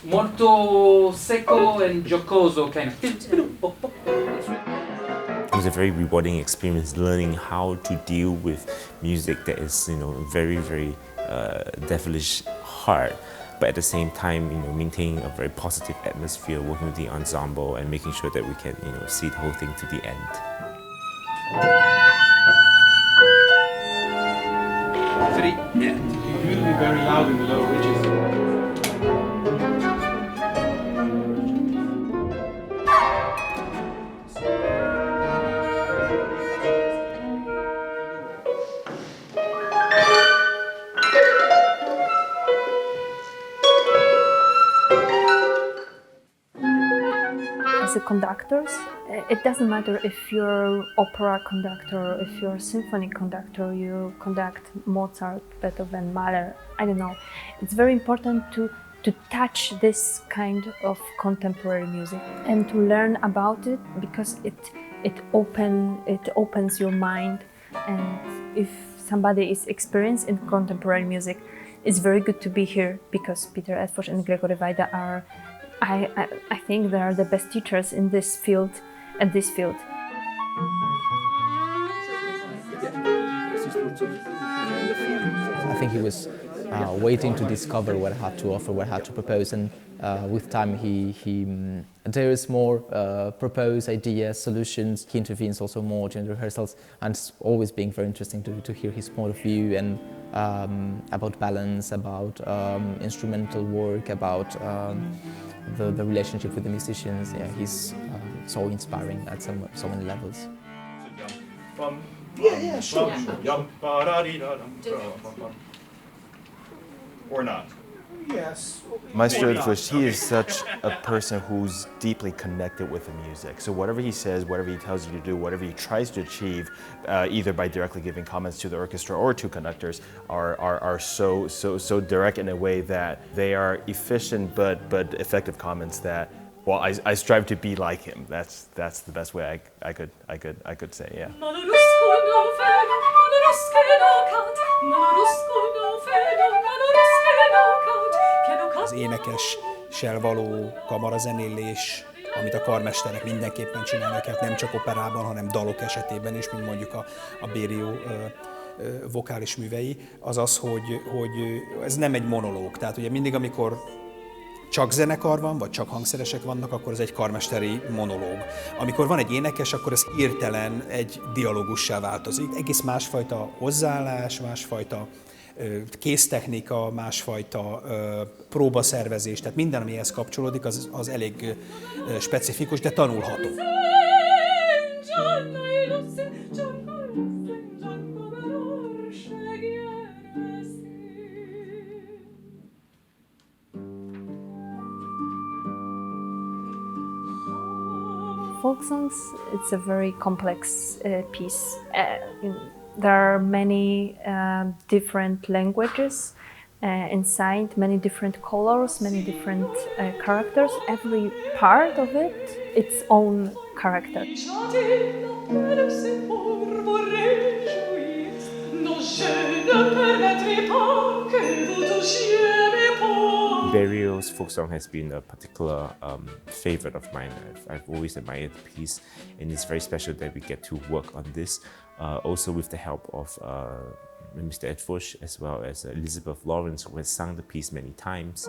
molto secco and giocoso kind of. It was a very rewarding experience learning how to deal with music that is, very, very devilish hard, but at the same time, maintaining a very positive atmosphere, working with the ensemble and making sure that we can, see the whole thing to the end. It will be very loud in the lower reaches. As a conductors, it doesn't matter if you're opera conductor, if you're symphony conductor, you conduct Mozart, Beethoven, Mahler, I don't know. It's very important to touch this kind of contemporary music and to learn about it, because it opens your mind. And if somebody is experienced in contemporary music, it's very good to be here, because Péter Eötvös and Gregory Vajda are, I think they are the best teachers in this field, at this field. I think he was waiting to discover what I had to offer, what I had to propose, and with time he dares more, propose ideas, solutions. He intervenes also more during rehearsals, and it's always being very interesting to hear his point of view, and about balance, about instrumental work, about the relationship with the musicians. Yeah, he's so inspiring at so many levels. Yeah, sure. Or not? Yes. Maestro Eötvös, he is such a person who's deeply connected with the music. So whatever he says, whatever he tells you to do, whatever he tries to achieve, either by directly giving comments to the orchestra or to conductors, are so direct in a way that they are efficient but effective comments that, well, I strive to be like him. That's the best way I could say, yeah. Az énekessel való kamarazenélés, amit a karmesterek mindenképpen csinálnak, hát nem csak operában, hanem dalok esetében is, mint mondjuk a Berio vokális művei, az az, hogy ez nem egy monológ. Tehát ugye mindig, amikor csak zenekar van, vagy csak hangszeresek vannak, akkor ez egy karmesteri monológ. Amikor van egy énekes, akkor ez hirtelen egy dialógussá változik. Egész másfajta hozzáállás, másfajta kéztechnika, másfajta próbaszervezés, tehát minden, amihez kapcsolódik, az elég specifikus, de tanulható. Folk songs, it's a very complex piece. There are many different languages inside, many different colors, many different characters. Every part of it, its own character. Berio's folk song has been a particular favorite of mine. I've always admired the piece, and it's very special that we get to work on this, also with the help of Mr. Eötvös, as well as Elisabeth Laurence, who has sung the piece many times.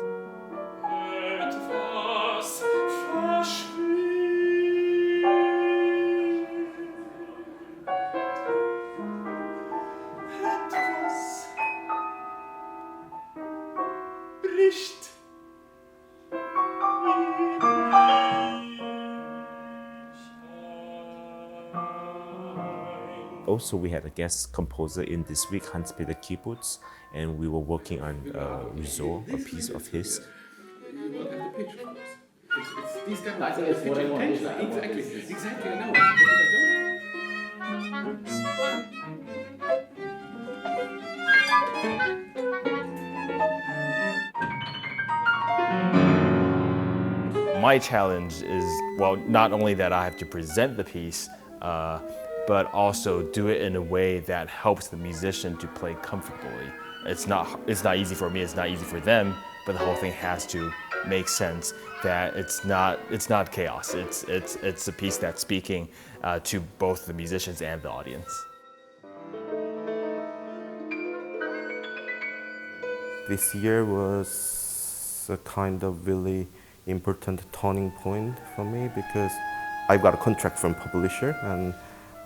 Also, we had a guest composer in this week, Hanspeter Kyburz, and we were working on Rousseau, a piece of his. My challenge is, well, not only that I have to present the piece, but also do it in a way that helps the musician to play comfortably. It's not easy for me, it's not easy for them, but the whole thing has to make sense. That it's not chaos. It's a piece that's speaking to both the musicians and the audience. This year was a kind of really important turning point for me because I got a contract from publisher and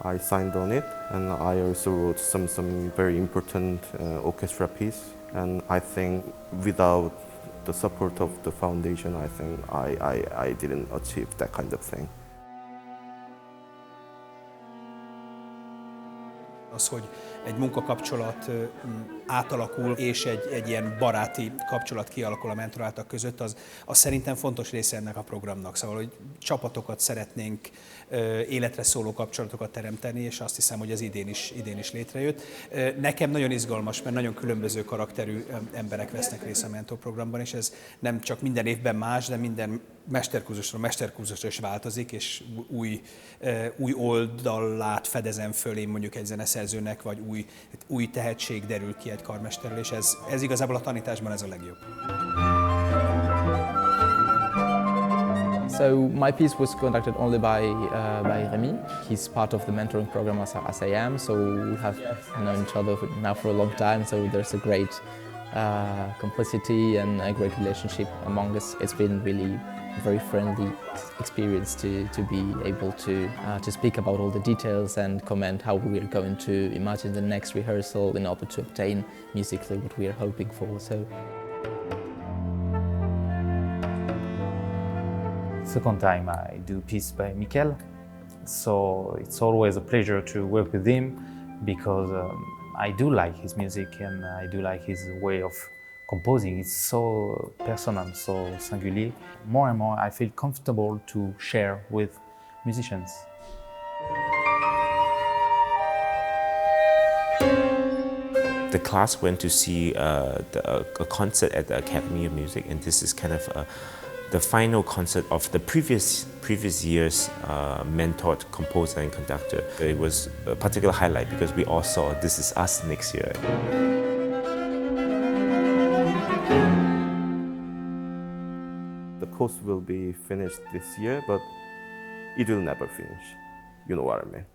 I signed on it, and I also wrote some very important orchestra piece. And I think without the support of the foundation, I think I didn't achieve that kind of thing. Az, hogy egy munkakapcsolat átalakul, és egy ilyen baráti kapcsolat kialakul a mentoráltak között, az szerintem fontos része ennek a programnak. Szóval, hogy csapatokat szeretnénk, életre szóló kapcsolatokat teremteni, és azt hiszem, hogy ez idén is létrejött. Nekem nagyon izgalmas, mert nagyon különböző karakterű emberek vesznek részt a mentorprogramban, és ez nem csak minden évben más, de minden mesterkurzusra is változik, és új oldalát fedezem föl én mondjuk egy zeneszerzőnek, vagy új tehetség derül ki egy karmesterről, és ez igazából a tanításban ez a legjobb. So my piece was conducted only by Rémi. He's part of the mentoring program as I am, so we have known each other now for a long time, so there's a great complicity and a great relationship among us. It's been really very friendly experience to be able to speak about all the details and comment how we are going to imagine the next rehearsal in order to obtain musically what we are hoping for. Second time I do piece by Mikel, so it's always a pleasure to work with him because I do like his music and I do like his way of composing. It's so personal, so singular. More and more I feel comfortable to share with musicians. The class went to see a concert at the Academy of Music, and this is kind of the final concert of the previous year's mentored composer and conductor. It was a particular highlight because we all saw This Is Us next year. The course will be finished this year, but it will never finish. You know what I mean.